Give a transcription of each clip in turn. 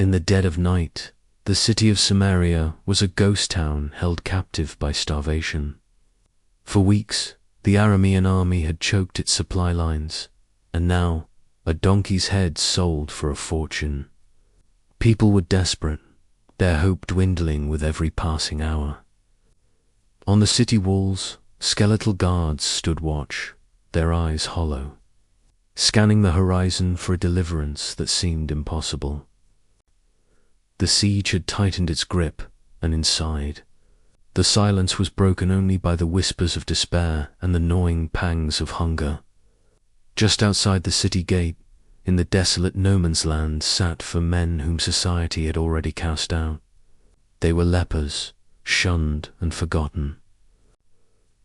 In the dead of night, the city of Samaria was a ghost town held captive by starvation. For weeks, the Aramean army had choked its supply lines, and now a donkey's head sold for a fortune. People were desperate, their hope dwindling with every passing hour. On the city walls, skeletal guards stood watch, their eyes hollow, scanning the horizon for a deliverance that seemed impossible. The siege had tightened its grip, and inside, the silence was broken only by the whispers of despair and the gnawing pangs of hunger. Just outside the city gate, in the desolate no-man's land, sat 4 men whom society had already cast out. They were lepers, shunned and forgotten.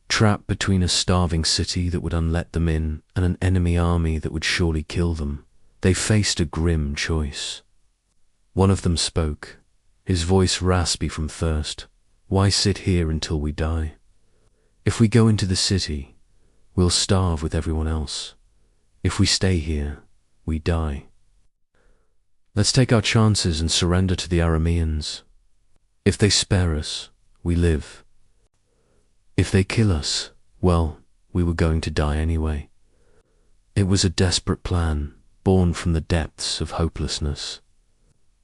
Trapped between a starving city that would unlet them in and an enemy army that would surely kill them, they faced a grim choice. One of them spoke, his voice raspy from thirst. "Why sit here until we die? If we go into the city, we'll starve with everyone else. If we stay here, we die. Let's take our chances and surrender to the Arameans. If they spare us, we live. If they kill us, well, we were going to die anyway." It was a desperate plan, born from the depths of hopelessness.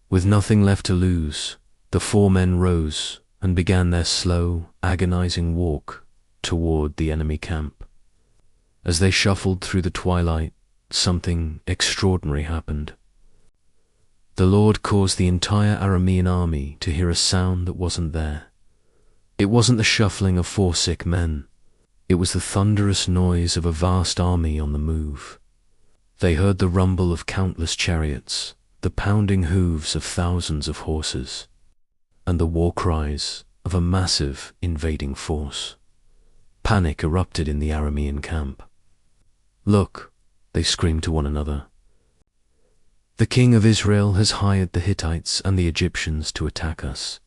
With nothing left to lose, the 4 men rose and began their slow, agonizing walk toward the enemy camp. As they shuffled through the twilight, something extraordinary happened. The Lord caused the entire Aramean army to hear a sound that wasn't there. It wasn't the shuffling of 4 sick men. It was the thunderous noise of a vast army on the move. They heard the rumble of countless chariots, the pounding hooves of thousands of horses, and the war cries of a massive invading force. Panic erupted in the Aramean camp. "Look," they screamed to one another. "The king of Israel has hired the Hittites and the Egyptians to attack us."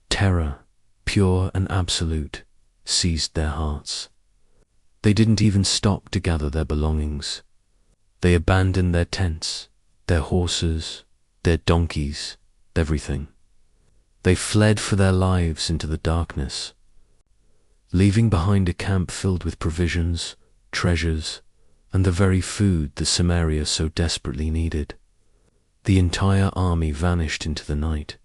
Terror, pure and absolute, seized their hearts. They didn't even stop to gather their belongings. They abandoned their tents, their horses, their donkeys, everything. They fled for their lives into the darkness, leaving behind a camp filled with provisions, treasures, and the very food that Samaria so desperately needed. The entire army vanished into the night,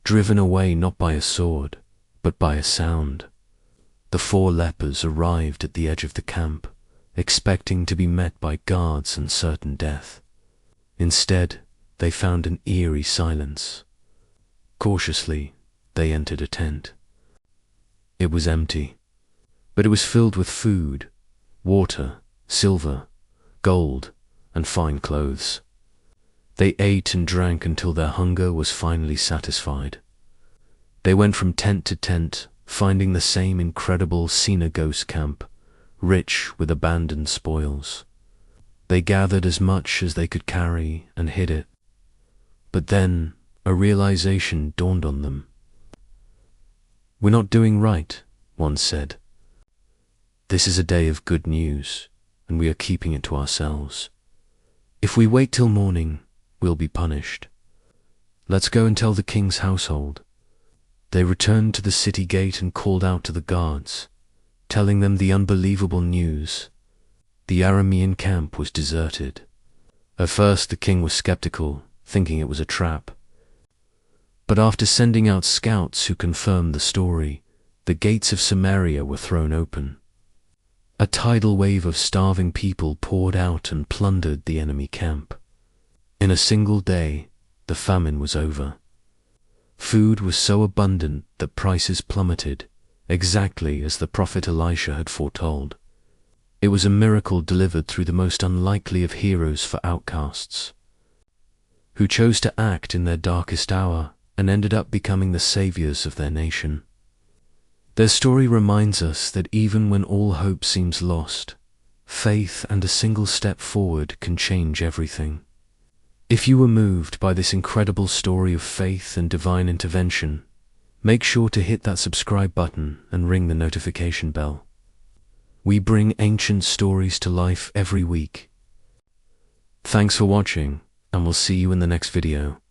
driven away not by a sword, but by a sound. The 4 lepers arrived at the edge of the camp, expecting to be met by guards and certain death. Instead, they found an eerie silence. Cautiously, they entered a tent. It was empty, but it was filled with food, water, silver, gold, and fine clothes. They ate and drank until their hunger was finally satisfied. They went from tent to tent, finding the same incredible ghost camp, rich with abandoned spoils. They gathered as much as they could carry and hid it. But then a realization dawned on them. "We're not doing right," one said. "This is a day of good news, and we are keeping it to ourselves. If we wait till morning, we'll be punished. Let's go and tell the king's household." They returned to the city gate and called out to the guards, telling them the unbelievable news. The Aramean camp was deserted. At first the king was skeptical, thinking it was a trap. But after sending out scouts who confirmed the story, the gates of Samaria were thrown open. A tidal wave of starving people poured out and plundered the enemy camp. In a single day, the famine was over. Food was so abundant that prices plummeted, exactly as the prophet Elisha had foretold. It was a miracle delivered through the most unlikely of heroes for outcasts, who chose to act in their darkest hour and ended up becoming the saviors of their nation. Their story reminds us that even when all hope seems lost, faith and a single step forward can change everything. If you were moved by this incredible story of faith and divine intervention, make sure to hit that subscribe button and ring the notification bell. We bring ancient stories to life every week. Thanks for watching, and we'll see you in the next video.